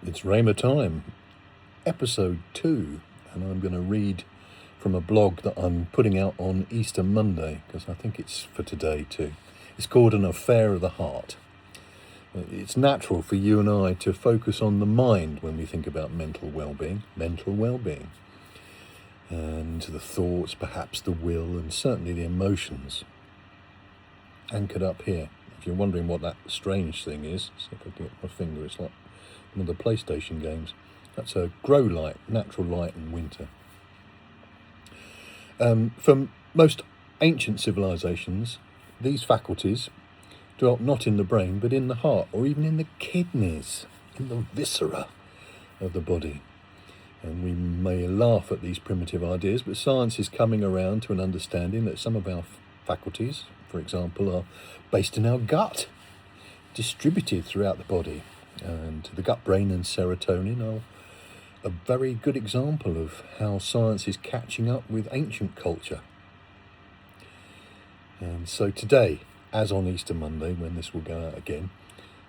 It's Rhema Time, episode 2, and I'm going to read from a blog that I'm putting out on Easter Monday, because I think it's for today too. It's called An Affair of the Heart. It's natural for you and I to focus on the mind when we think about mental well-being, and the thoughts, perhaps the will, and certainly the emotions. Anchored up here. If you're wondering what that strange thing is, see if I can get my finger, it's like one of the PlayStation games. That's a grow light, natural light in winter. From most ancient civilizations, these faculties dwelt not in the brain, but in the heart, or even in the kidneys, in the viscera of the body. And we may laugh at these primitive ideas, but science is coming around to an understanding that some of our faculties, for example, are based in our gut, distributed throughout the body. And the gut brain and serotonin are a very good example of how science is catching up with ancient culture. And so today, as on Easter Monday, when this will go out again,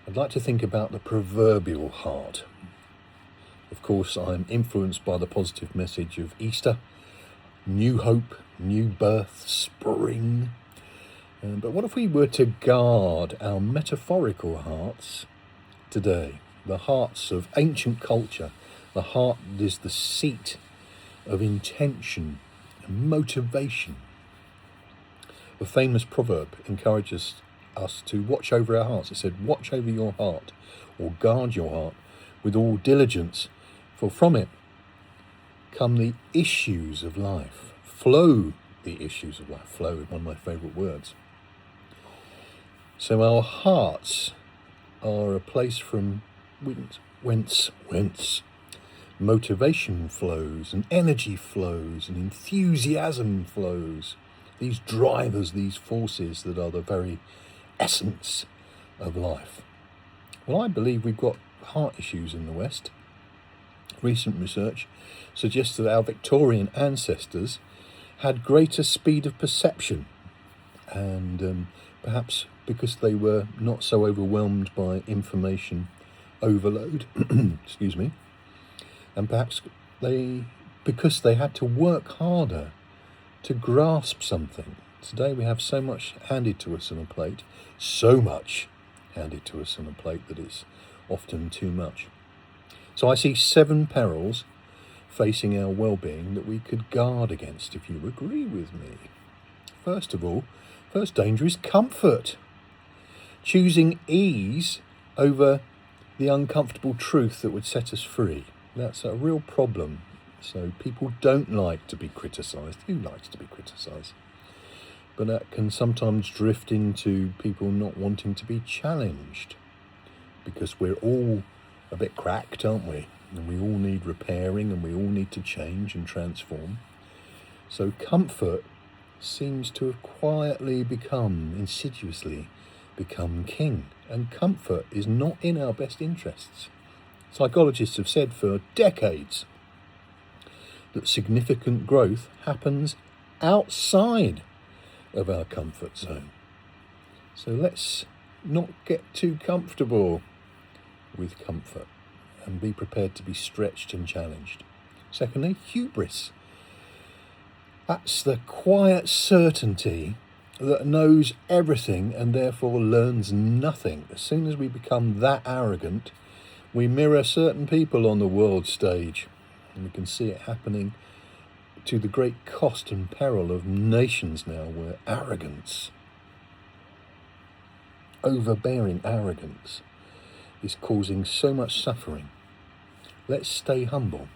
I'd like to think about the proverbial heart. Of course, I'm influenced by the positive message of Easter, new hope, new birth, spring. But what if we were to guard our metaphorical hearts today? The hearts of ancient culture. The heart is the seat of intention and motivation. A famous proverb encourages us to watch over our hearts. It said, watch over your heart, or guard your heart with all diligence, for from it come the issues of life. Flow the issues of life. Flow is one of my favourite words. So our hearts are a place from whence motivation flows, and energy flows, and enthusiasm flows. These drivers, these forces that are the very essence of life. Well, I believe we've got heart issues in the West. Recent research suggests that our Victorian ancestors had greater speed of perception, and perhaps because they were not so overwhelmed by information overload, excuse me, and perhaps because they had to work harder to grasp something. Today we have so much handed to us on a plate, that it's often too much. So I see 7 perils facing our well-being that we could guard against, if you agree with me. First of all, first danger is comfort. Choosing ease over the uncomfortable truth that would set us free. That's a real problem. So people don't like to be criticised. Who likes to be criticised? But that can sometimes drift into people not wanting to be challenged, because we're all a bit cracked, aren't we? And we all need repairing, and we all need to change and transform. So comfort seems to have quietly insidiously become king. And comfort is not in our best interests. Psychologists have said for decades that significant growth happens outside of our comfort zone. So let's not get too comfortable with comfort and be prepared to be stretched and challenged. Secondly, hubris. That's the quiet certainty that knows everything and therefore learns nothing. As soon as we become that arrogant, we mirror certain people on the world stage, and we can see it happening to the great cost and peril of nations now, where arrogance, overbearing arrogance, is causing so much suffering. Let's stay humble.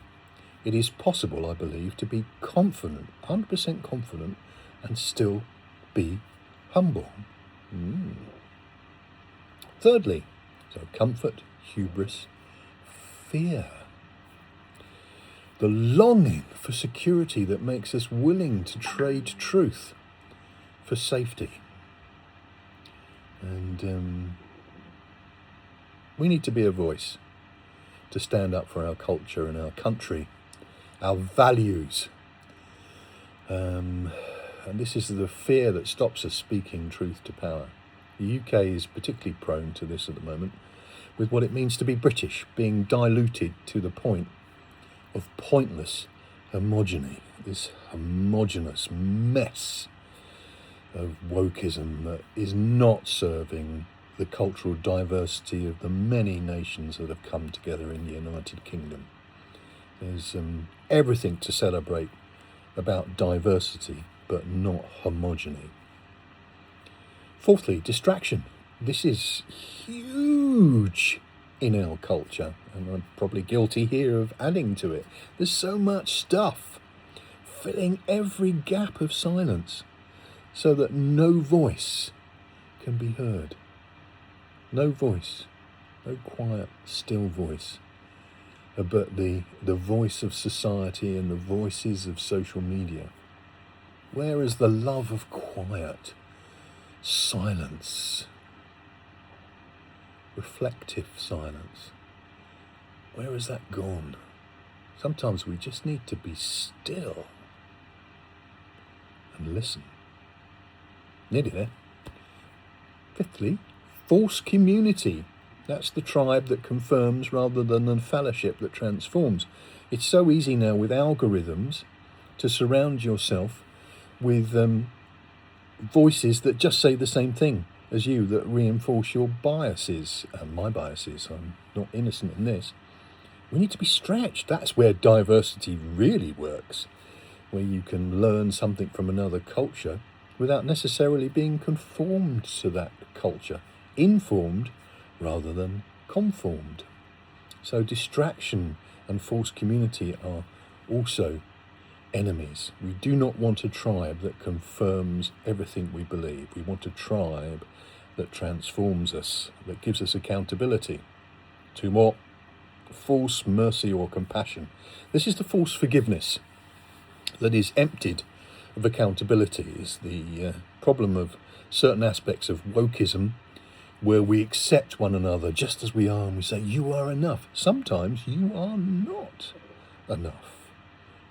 It is possible, I believe, to be confident, 100% confident, and still be humble. Thirdly, so comfort, hubris, fear. The longing for security that makes us willing to trade truth for safety. And we need to be a voice to stand up for our culture and our country, our values. And this is the fear that stops us speaking truth to power. The UK is particularly prone to this at the moment, with what it means to be British being diluted to the point of pointless homogeny, this homogenous mess of wokeism that is not serving the cultural diversity of the many nations that have come together in the United Kingdom. There's everything to celebrate about diversity, but not homogeny. Fourthly, distraction. This is huge in our culture, and I'm probably guilty here of adding to it. There's so much stuff filling every gap of silence so that no voice can be heard. No voice, no quiet, still voice, but the voice of society and the voices of social media. Where is the love of quiet, silence, reflective silence? Where has that gone? Sometimes we just need to be still and listen. Nearly there. Fifthly, false community. That's the tribe that confirms rather than the fellowship that transforms. It's so easy now with algorithms to surround yourself with voices that just say the same thing as you, that reinforce your biases and my biases. I'm not innocent in this. We need to be stretched. That's where diversity really works, where you can learn something from another culture without necessarily being conformed to that culture, informed rather than conformed. So distraction and false community are also enemies. We do not want a tribe that confirms everything we believe. We want a tribe that transforms us, that gives us accountability. Two more. False mercy or compassion. This is the false forgiveness that is emptied of accountability. Is the problem of certain aspects of wokeism, where we accept one another just as we are and we say, you are enough. Sometimes you are not enough.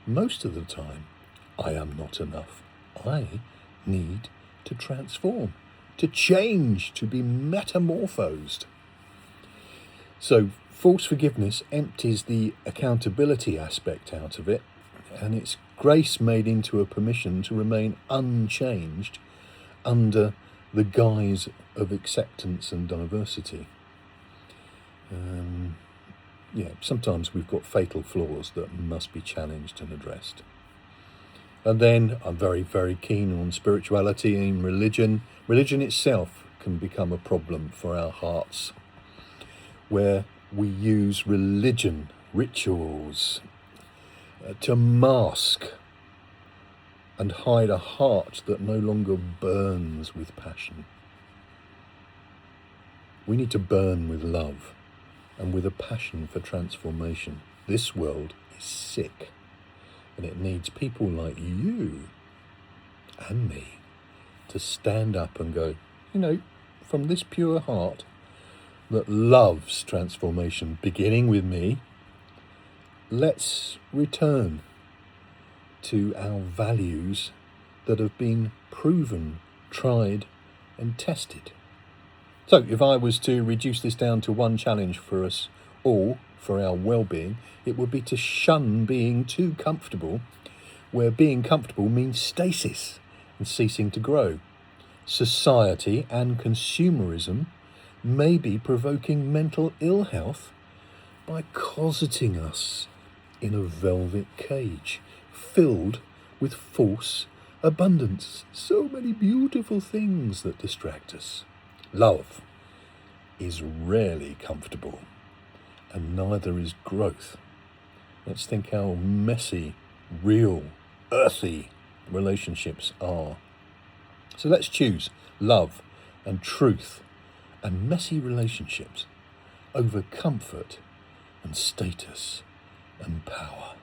Most of the time, I am not enough. I need to transform, to change, to be metamorphosed. So false forgiveness empties the accountability aspect out of it, and it's grace made into a permission to remain unchanged under the guise of acceptance and diversity. Sometimes we've got fatal flaws that must be challenged and addressed. And then I'm very, very keen on spirituality and religion. Religion itself can become a problem for our hearts, where we use religion, rituals, to mask and hide a heart that no longer burns with passion. We need to burn with love and with a passion for transformation. This world is sick, and it needs people like you and me to stand up and go, from this pure heart that loves transformation, beginning with me, let's return to our values that have been proven, tried and tested. So if I was to reduce this down to one challenge for us all, for our well-being, it would be to shun being too comfortable, where being comfortable means stasis and ceasing to grow. Society and consumerism may be provoking mental ill health by closeting us in a velvet cage filled with false abundance. So many beautiful things that distract us. Love is rarely comfortable, and neither is growth. Let's think how messy, real, earthy relationships are. So let's choose love and truth and messy relationships over comfort and status and power.